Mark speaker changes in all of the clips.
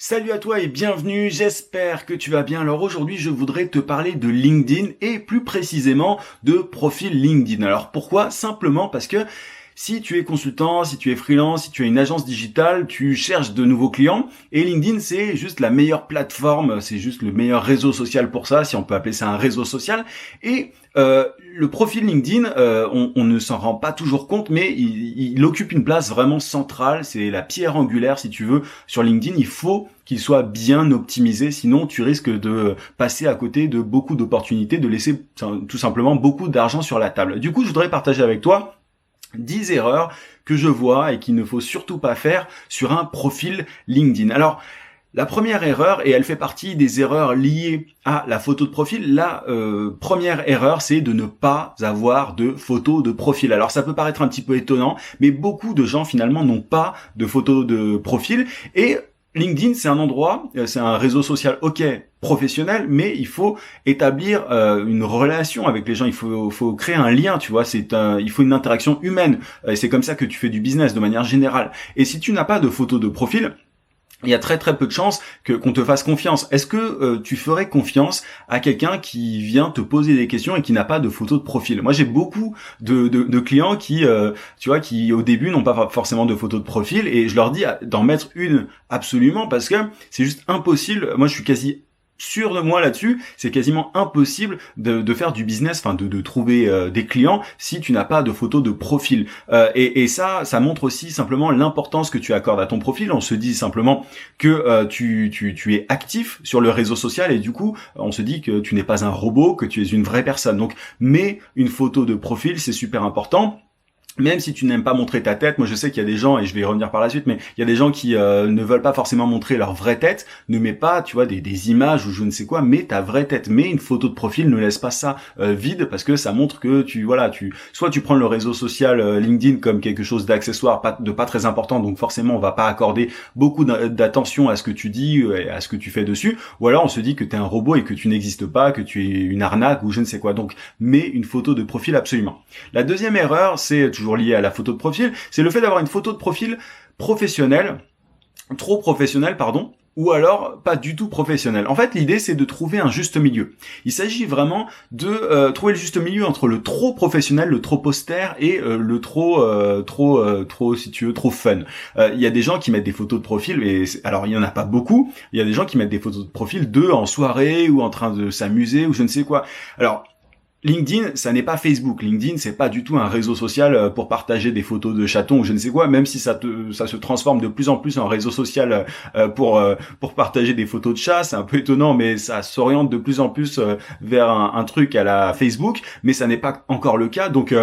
Speaker 1: Salut à toi et bienvenue, j'espère que tu vas bien. Alors aujourd'hui je voudrais te parler de LinkedIn et plus précisément de profil LinkedIn. Alors pourquoi? Simplement parce que si tu es consultant, si tu es freelance, si tu as une agence digitale, tu cherches de nouveaux clients et LinkedIn c'est juste la meilleure plateforme, c'est juste le meilleur réseau social pour ça, si on peut appeler ça un réseau social. Et le profil LinkedIn, on ne s'en rend pas toujours compte, mais il occupe une place vraiment centrale. C'est la pierre angulaire, si tu veux, sur LinkedIn. Il faut qu'il soit bien optimisé, sinon tu risques de passer à côté de beaucoup d'opportunités, de laisser tout simplement beaucoup d'argent sur la table. Du coup, je voudrais partager avec toi 10 erreurs que je vois et qu'il ne faut surtout pas faire sur un profil LinkedIn. Alors, la première erreur, et elle fait partie des erreurs liées à la photo de profil, la première erreur, c'est de ne pas avoir de photo de profil. Alors ça peut paraître un petit peu étonnant, mais beaucoup de gens finalement n'ont pas de photo de profil, et LinkedIn, c'est un endroit, c'est un réseau social, ok, professionnel, mais il faut établir une relation avec les gens. Il faut créer un lien, tu vois. Il faut une interaction humaine. Et c'est comme ça que tu fais du business de manière générale. Et si tu n'as pas de photo de profil, il y a très très peu de chances qu'on te fasse confiance. Est-ce que tu ferais confiance à quelqu'un qui vient te poser des questions et qui n'a pas de photo de profil? Moi, j'ai beaucoup de clients qui, tu vois, qui au début n'ont pas forcément de photo de profil, et je leur dis d'en mettre une absolument, parce que c'est juste impossible. Moi, je suis quasi sûr de moi là-dessus, c'est quasiment impossible de faire du business, enfin de trouver des clients si tu n'as pas de photo de profil. Et ça montre aussi simplement l'importance que tu accordes à ton profil. On se dit simplement que tu es actif sur le réseau social, et du coup on se dit que tu n'es pas un robot, que tu es une vraie personne. Donc mets une photo de profil, c'est super important. Même si tu n'aimes pas montrer ta tête, moi je sais qu'il y a des gens, et je vais y revenir par la suite, mais il y a des gens qui ne veulent pas forcément montrer leur vraie tête. Ne mets pas, tu vois, des images ou je ne sais quoi, mets ta vraie tête. Mets une photo de profil, ne laisse pas ça vide, parce que ça montre que soit tu prends le réseau social LinkedIn comme quelque chose d'accessoire, pas très important, donc forcément on va pas accorder beaucoup d'attention à ce que tu dis et à ce que tu fais dessus, ou alors on se dit que tu es un robot et que tu n'existes pas, que tu es une arnaque ou je ne sais quoi. Donc mets une photo de profil absolument. La deuxième erreur, c'est toujours lié à la photo de profil, c'est le fait d'avoir une photo de profil professionnelle, trop professionnelle, pardon, ou alors pas du tout professionnelle. En fait, l'idée, c'est de trouver un juste milieu. Il s'agit vraiment de trouver le juste milieu entre le trop professionnel, le trop austère, et le trop, si tu veux, trop fun. Il y a des gens qui mettent des photos de profil, et alors il y en a pas beaucoup. Il y a des gens qui mettent des photos de profil d'eux en soirée ou en train de s'amuser ou je ne sais quoi. Alors LinkedIn, ça n'est pas Facebook. LinkedIn, c'est pas du tout un réseau social pour partager des photos de chatons ou je ne sais quoi, même si ça se transforme de plus en plus en réseau social pour partager des photos de chats. C'est un peu étonnant, mais ça s'oriente de plus en plus vers un truc à la Facebook, mais ça n'est pas encore le cas. Donc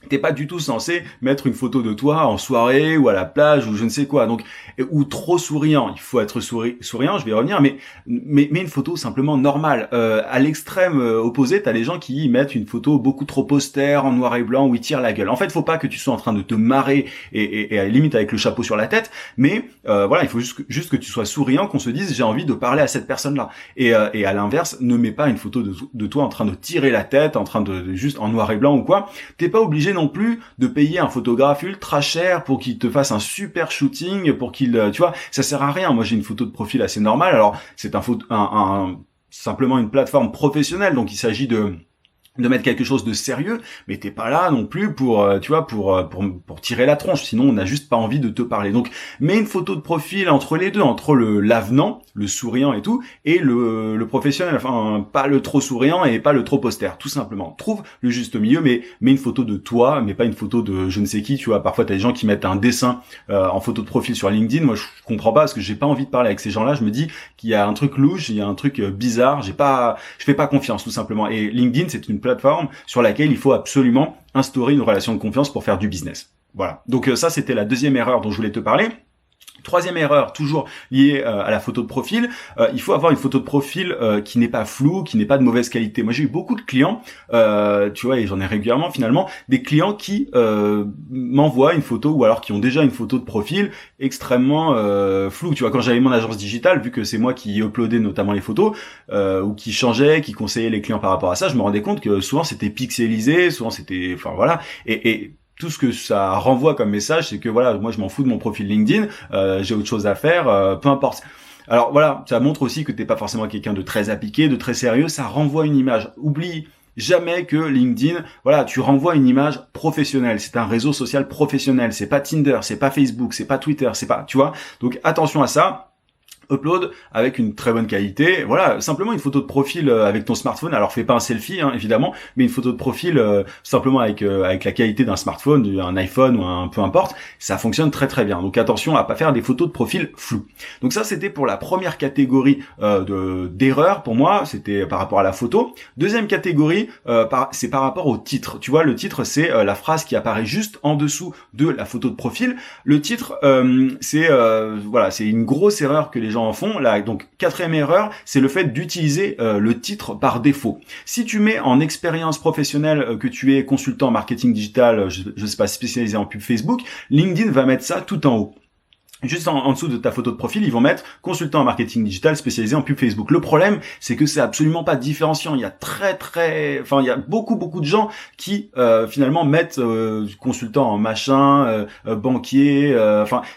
Speaker 1: t'es pas du tout censé mettre une photo de toi en soirée ou à la plage ou je ne sais quoi, donc ou trop souriant. Il faut être souriant, je vais y revenir, mais une photo simplement normale. À l'extrême opposé, t'as les gens qui mettent une photo beaucoup trop austère en noir et blanc où ils tirent la gueule. En fait, faut pas que tu sois en train de te marrer et à la limite avec le chapeau sur la tête, mais voilà, il faut juste que tu sois souriant, qu'on se dise j'ai envie de parler à cette personne-là. Et à l'inverse, ne mets pas une photo de toi en train de tirer la tête, en train de juste en noir et blanc ou quoi. T'es pas obligé non plus de payer un photographe ultra cher pour qu'il te fasse un super shooting, pour qu'il, tu vois, ça sert à rien. Moi, j'ai une photo de profil assez normale. Alors, c'est simplement une plateforme professionnelle, donc il s'agit de mettre quelque chose de sérieux, mais t'es pas là non plus pour tu vois pour tirer la tronche, sinon on n'a juste pas envie de te parler. Donc mets une photo de profil entre les deux, entre l'avenant, le souriant et tout, et le professionnel, enfin pas le trop souriant et pas le trop austère, tout simplement. Trouve le juste milieu, mais mets une photo de toi, mais pas une photo de je ne sais qui, tu vois. Parfois t'as des gens qui mettent un dessin en photo de profil sur LinkedIn. Moi je comprends pas, parce que j'ai pas envie de parler avec ces gens-là. Je me dis qu'il y a un truc louche, il y a un truc bizarre, je fais pas confiance, tout simplement. Et LinkedIn, c'est une plateforme sur laquelle il faut absolument instaurer une relation de confiance pour faire du business. Voilà. Donc ça, c'était la deuxième erreur dont je voulais te parler. Troisième erreur, toujours liée à la photo de profil, il faut avoir une photo de profil qui n'est pas floue, qui n'est pas de mauvaise qualité. Moi, j'ai eu beaucoup de clients, tu vois, et j'en ai régulièrement finalement, des clients qui m'envoient une photo, ou alors qui ont déjà une photo de profil extrêmement floue. Tu vois, quand j'avais mon agence digitale, vu que c'est moi qui uploadais notamment les photos, ou qui changeais, qui conseillait les clients par rapport à ça, je me rendais compte que souvent c'était pixelisé, souvent c'était, enfin voilà, et tout ce que ça renvoie comme message, c'est que voilà, moi je m'en fous de mon profil LinkedIn, j'ai autre chose à faire, peu importe. Alors voilà, ça montre aussi que t'es pas forcément quelqu'un de très appliqué, de très sérieux, ça renvoie une image. Oublie jamais que LinkedIn, voilà, tu renvoies une image professionnelle. C'est un réseau social professionnel. C'est pas Tinder, c'est pas Facebook, c'est pas Twitter, c'est pas, tu vois. Donc attention à ça. Upload avec une très bonne qualité, voilà, simplement une photo de profil avec ton smartphone. Alors fais pas un selfie évidemment, mais une photo de profil simplement avec la qualité d'un smartphone, un iPhone ou un peu importe, ça fonctionne très très bien. Donc attention à pas faire des photos de profil floues. Donc ça c'était pour la première catégorie d'erreurs pour moi, c'était par rapport à la photo. Deuxième catégorie, c'est par rapport au titre. Tu vois, le titre c'est la phrase qui apparaît juste en dessous de la photo de profil. Le titre c'est une grosse erreur que les gens en font. Là, donc quatrième erreur, c'est le fait d'utiliser le titre par défaut. Si tu mets en expérience professionnelle que tu es consultant en marketing digital, je sais pas, spécialisé en pub Facebook, LinkedIn va mettre ça tout en haut. Juste en dessous de ta photo de profil, ils vont mettre consultant en marketing digital spécialisé en pub Facebook. Le problème, c'est que c'est absolument pas différenciant. Il y a il y a beaucoup de gens qui finalement mettent consultant en machin, banquier.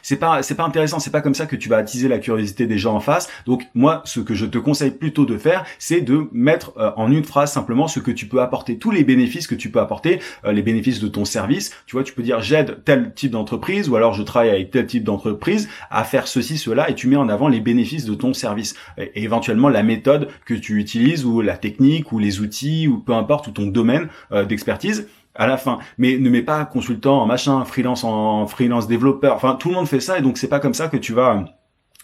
Speaker 1: C'est pas intéressant. C'est pas comme ça que tu vas attiser la curiosité des gens en face. Donc moi, ce que je te conseille plutôt de faire, c'est de mettre en une phrase simplement ce que tu peux apporter, tous les bénéfices que tu peux apporter, les bénéfices de ton service. Tu vois, tu peux dire j'aide tel type d'entreprise ou alors je travaille avec tel type d'entreprise à faire ceci, cela, et tu mets en avant les bénéfices de ton service et éventuellement la méthode que tu utilises ou la technique ou les outils ou peu importe, ou ton domaine d'expertise à la fin. Mais ne mets pas consultant en machin, freelance développeur, enfin tout le monde fait ça et donc c'est pas comme ça que tu vas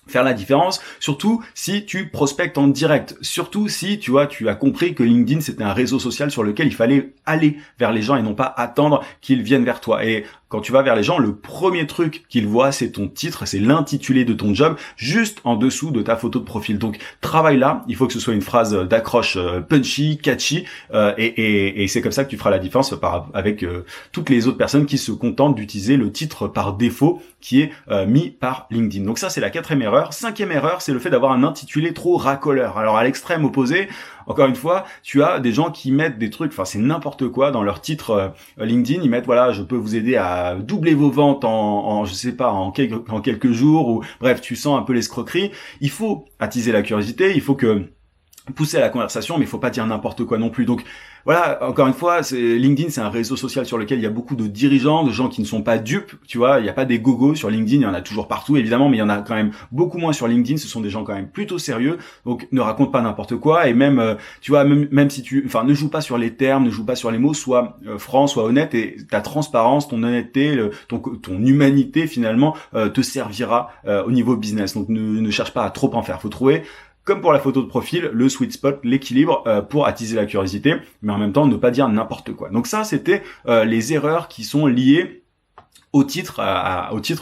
Speaker 1: faire la différence, surtout si tu prospectes en direct, surtout si tu as compris que LinkedIn c'était un réseau social sur lequel il fallait aller vers les gens et non pas attendre qu'ils viennent vers toi. Et quand tu vas vers les gens, le premier truc qu'ils voient, c'est ton titre, c'est l'intitulé de ton job, juste en dessous de ta photo de profil. Donc, travaille là. Il faut que ce soit une phrase d'accroche punchy, catchy, et c'est comme ça que tu feras la différence avec toutes les autres personnes qui se contentent d'utiliser le titre par défaut qui est mis par LinkedIn. Donc ça, c'est la quatrième erreur. Cinquième erreur, c'est le fait d'avoir un intitulé trop racoleur. Alors, à l'extrême opposé, encore une fois, tu as des gens qui mettent des trucs, c'est n'importe quoi dans leur titre LinkedIn. Ils mettent, voilà, je peux vous aider à doubler vos ventes en quelques jours, ou bref, tu sens un peu l'escroquerie. Il faut attiser la curiosité, il faut pousser à la conversation, mais il faut pas dire n'importe quoi non plus. Donc voilà, encore une fois, LinkedIn, c'est un réseau social sur lequel il y a beaucoup de dirigeants, de gens qui ne sont pas dupes, tu vois, il n'y a pas des gogos sur LinkedIn, il y en a toujours partout évidemment, mais il y en a quand même beaucoup moins sur LinkedIn, ce sont des gens quand même plutôt sérieux, donc ne raconte pas n'importe quoi, et même, tu vois, même si ne joue pas sur les termes, ne joue pas sur les mots, sois franc, sois honnête, et ta transparence, ton honnêteté, ton humanité finalement te servira au niveau business, donc ne cherche pas à trop en faire, faut trouver, comme pour la photo de profil, le sweet spot, l'équilibre pour attiser la curiosité, mais en même temps ne pas dire n'importe quoi. Donc ça, c'était les erreurs qui sont liées au titre,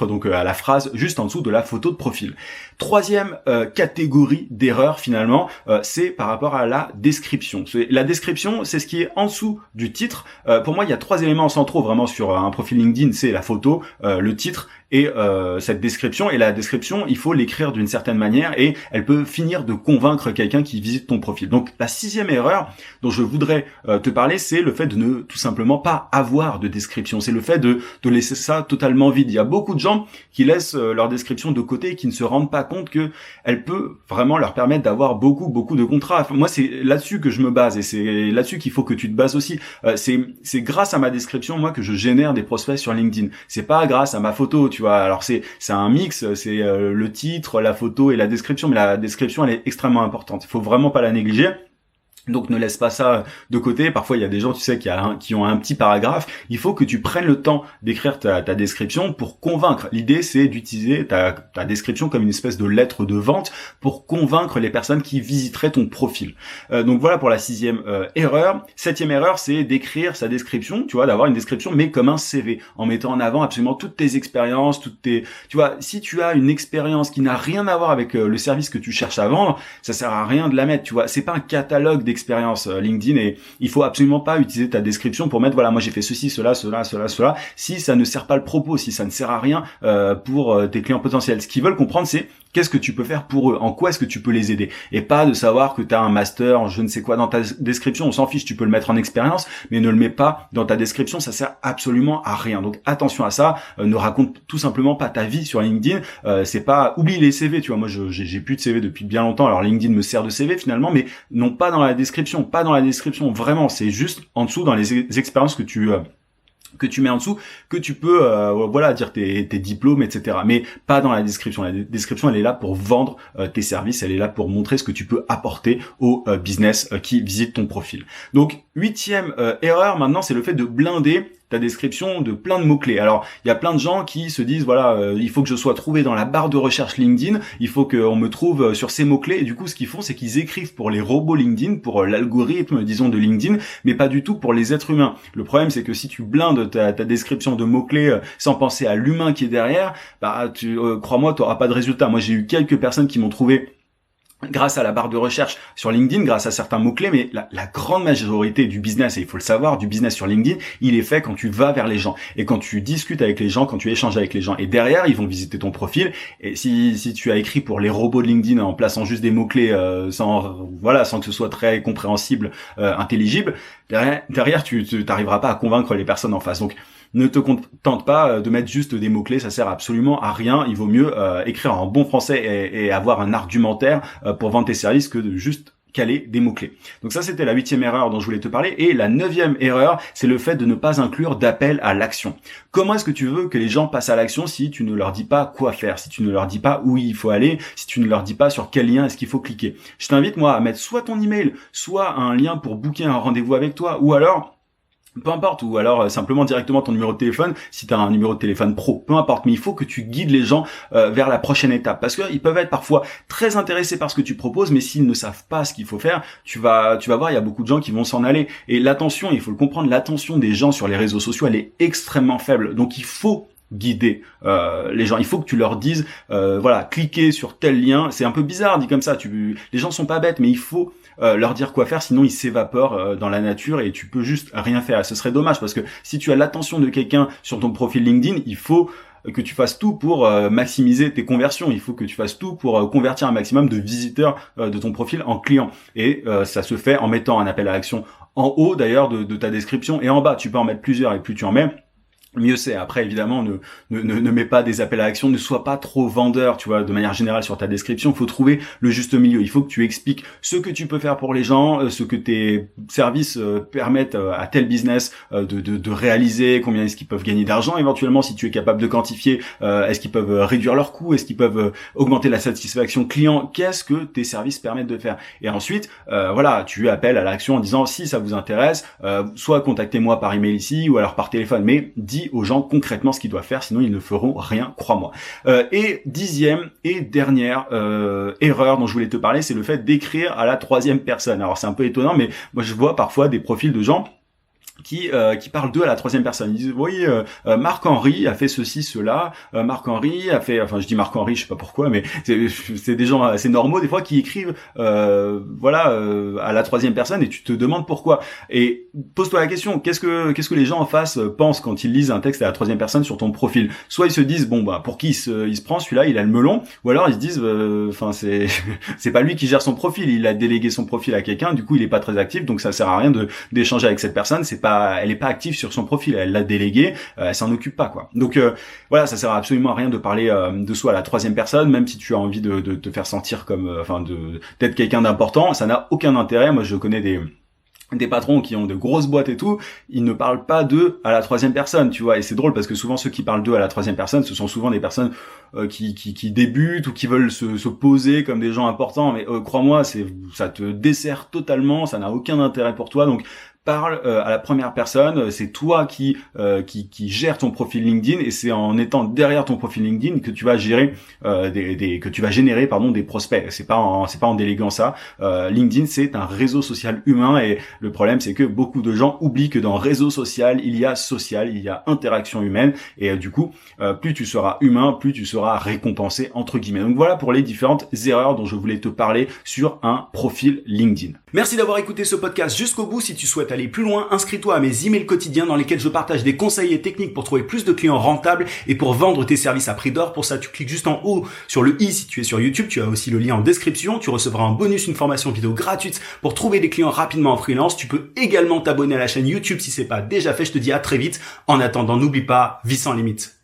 Speaker 1: donc à la phrase juste en dessous de la photo de profil. Troisième catégorie d'erreurs finalement, c'est par rapport à la description. La description, c'est ce qui est en dessous du titre. Pour moi, il y a trois éléments centraux vraiment sur un profil LinkedIn, c'est la photo, le titre et cette description. Et la description, il faut l'écrire d'une certaine manière et elle peut finir de convaincre quelqu'un qui visite ton profil. Donc la sixième erreur dont je voudrais te parler, c'est le fait de ne tout simplement pas avoir de description. C'est le fait de laisser ça totalement vide. Il y a beaucoup de gens qui laissent leur description de côté et qui ne se rendent pas compte que elle peut vraiment leur permettre d'avoir beaucoup de contrats. Moi, c'est là-dessus que je me base et c'est là-dessus qu'il faut que tu te bases aussi. C'est grâce à ma description, moi, que je génère des prospects sur LinkedIn. C'est pas grâce à ma photo, tu vois. Alors c'est un mix, c'est le titre, la photo et la description, mais la description, elle est extrêmement importante. Il faut vraiment pas la négliger. Donc ne laisse pas ça de côté. Parfois il y a des gens, tu sais, qui ont un petit paragraphe. Il faut que tu prennes le temps d'écrire ta description pour convaincre. L'idée c'est d'utiliser ta description comme une espèce de lettre de vente pour convaincre les personnes qui visiteraient ton profil. Donc voilà pour la sixième erreur. Septième erreur, c'est d'écrire sa description, tu vois, d'avoir une description mais comme un CV, en mettant en avant absolument toutes tes expériences, tu vois, si tu as une expérience qui n'a rien à voir avec le service que tu cherches à vendre, ça sert à rien de la mettre, tu vois. C'est pas un catalogue d'expérience LinkedIn et il faut absolument pas utiliser ta description pour mettre voilà, moi j'ai fait ceci, cela si ça ne sert pas le propos, si ça ne sert à rien pour tes clients potentiels. Ce qu'ils veulent comprendre, c'est qu'est-ce que tu peux faire pour eux, en quoi est-ce que tu peux les aider, et pas de savoir que tu as un master, je ne sais quoi dans ta description. On s'en fiche, tu peux le mettre en expérience, mais ne le mets pas dans ta description, ça sert absolument à rien. Donc attention à ça, ne raconte tout simplement pas ta vie sur LinkedIn. C'est pas, oublie les CV, tu vois, moi j'ai plus de CV depuis bien longtemps, alors LinkedIn me sert de CV finalement, mais non pas dans la description, vraiment, c'est juste en dessous dans les expériences que tu mets en dessous, que tu peux dire tes diplômes, etc. Mais pas dans la description. La description, elle est là pour vendre tes services, elle est là pour montrer ce que tu peux apporter au business qui visite ton profil. Donc, 8e erreur maintenant, c'est le fait de blinder ta description de plein de mots-clés. Alors, il y a plein de gens qui se disent, il faut que je sois trouvé dans la barre de recherche LinkedIn, il faut qu'on me trouve sur ces mots-clés, et du coup, ce qu'ils font, c'est qu'ils écrivent pour les robots LinkedIn, pour l'algorithme, disons, de LinkedIn, mais pas du tout pour les êtres humains. Le problème, c'est que si tu blindes ta description de mots-clés sans penser à l'humain qui est derrière, crois-moi, tu n'auras pas de résultat. Moi, j'ai eu quelques personnes qui m'ont trouvé grâce à la barre de recherche sur LinkedIn, grâce à certains mots-clés, mais la grande majorité du business, et il faut le savoir, du business sur LinkedIn, il est fait quand tu vas vers les gens, et quand tu discutes avec les gens, quand tu échanges avec les gens, et derrière, ils vont visiter ton profil, et si tu as écrit pour les robots de LinkedIn en plaçant juste des mots-clés sans que ce soit très compréhensible, intelligible, derrière tu t'arriveras pas à convaincre les personnes en face. Donc, ne te contente pas de mettre juste des mots-clés, ça sert absolument à rien. Il vaut mieux écrire en bon français et avoir un argumentaire pour vendre tes services que de juste caler des mots-clés. Donc ça, c'était la 8e erreur dont je voulais te parler. Et la 9e erreur, c'est le fait de ne pas inclure d'appel à l'action. Comment est-ce que tu veux que les gens passent à l'action si tu ne leur dis pas quoi faire, si tu ne leur dis pas où il faut aller, si tu ne leur dis pas sur quel lien est-ce qu'il faut cliquer? Je t'invite, moi, à mettre soit ton email, soit un lien pour booker un rendez-vous avec toi, ou alors peu importe, ou alors simplement directement ton numéro de téléphone, si tu as un numéro de téléphone pro, peu importe, mais il faut que tu guides les gens vers la prochaine étape, parce qu'ils peuvent être parfois très intéressés par ce que tu proposes, mais s'ils ne savent pas ce qu'il faut faire, tu vas voir, il y a beaucoup de gens qui vont s'en aller, et l'attention, il faut le comprendre, l'attention des gens sur les réseaux sociaux, elle est extrêmement faible, donc il faut guider les gens. Il faut que tu leur dises cliquez sur tel lien. C'est un peu bizarre dit comme ça, les gens sont pas bêtes, mais il faut leur dire quoi faire, sinon ils s'évaporent dans la nature et tu peux juste rien faire. Ce serait dommage, parce que si tu as l'attention de quelqu'un sur ton profil LinkedIn, il faut que tu fasses tout pour maximiser tes conversions. Il faut que tu fasses tout pour convertir un maximum de visiteurs de ton profil en clients. Et ça se fait en mettant un appel à l'action en haut d'ailleurs de ta description, et en bas. Tu peux en mettre plusieurs, et plus tu en mets, mieux c'est. Après, évidemment, ne mets pas des appels à l'action, ne sois pas trop vendeur, tu vois, de manière générale sur ta description. Il faut trouver le juste milieu. Il faut que tu expliques ce que tu peux faire pour les gens, ce que tes services permettent à tel business de réaliser, combien est-ce qu'ils peuvent gagner d'argent éventuellement, si tu es capable de quantifier, est-ce qu'ils peuvent réduire leurs coûts, est-ce qu'ils peuvent augmenter la satisfaction client, qu'est-ce que tes services permettent de faire. Et ensuite, tu appelles à l'action en disant, si ça vous intéresse, soit contactez-moi par email ici, ou alors par téléphone, mais dis aux gens concrètement ce qu'ils doivent faire, sinon ils ne feront rien, crois-moi. Et 10e et dernière erreur dont je voulais te parler, c'est le fait d'écrire à la 3e personne. Alors c'est un peu étonnant, mais moi je vois parfois des profils de gens qui parlent d'eux à la 3e personne. Ils disent, oui, Marc-Henri a fait ceci, cela, Marc-Henri a fait, enfin je dis Marc-Henri, je sais pas pourquoi, mais c'est des gens assez normaux des fois qui écrivent à la 3e personne, et tu te demandes pourquoi. Et pose-toi la question, qu'est-ce que les gens en face pensent quand ils lisent un texte à la 3e personne sur ton profil? Soit ils se disent, pour qui il se prend celui-là, il a le melon, ou alors ils se disent, c'est pas lui qui gère son profil, il a délégué son profil à quelqu'un, du coup il est pas très actif, donc ça sert à rien d'échanger avec cette personne, elle est pas active sur son profil, elle l'a délégué, elle s'en occupe pas, quoi. Donc ça sert absolument à rien de parler de soi à la 3e personne, même si tu as envie de te faire sentir comme d'être quelqu'un d'important, ça n'a aucun intérêt. Moi je connais des patrons qui ont de grosses boîtes et tout, ils ne parlent pas d'eux à la 3e personne, tu vois. Et c'est drôle parce que souvent ceux qui parlent d'eux à la 3e personne, ce sont souvent des personnes qui débutent ou qui veulent se poser comme des gens importants. Mais crois-moi, ça te dessert totalement, ça n'a aucun intérêt pour toi. Donc parle à la première personne, c'est toi qui gère ton profil LinkedIn, et c'est en étant derrière ton profil LinkedIn que tu vas gérer des prospects. C'est pas en déléguant ça. LinkedIn, c'est un réseau social humain, et le problème c'est que beaucoup de gens oublient que dans réseau social, il y a interaction humaine, et du coup, plus tu seras humain, plus tu seras récompensé entre guillemets. Donc voilà pour les différentes erreurs dont je voulais te parler sur un profil LinkedIn. Merci d'avoir écouté ce podcast jusqu'au bout. Si tu souhaites souhaites aller plus loin, inscris-toi à mes emails quotidiens dans lesquels je partage des conseils et techniques pour trouver plus de clients rentables et pour vendre tes services à prix d'or. Pour ça, tu cliques juste en haut sur le i si tu es sur YouTube. Tu as aussi le lien en description. Tu recevras en bonus une formation vidéo gratuite pour trouver des clients rapidement en freelance. Tu peux également t'abonner à la chaîne YouTube si c'est pas déjà fait. Je te dis à très vite. En attendant, n'oublie pas, vis sans limite.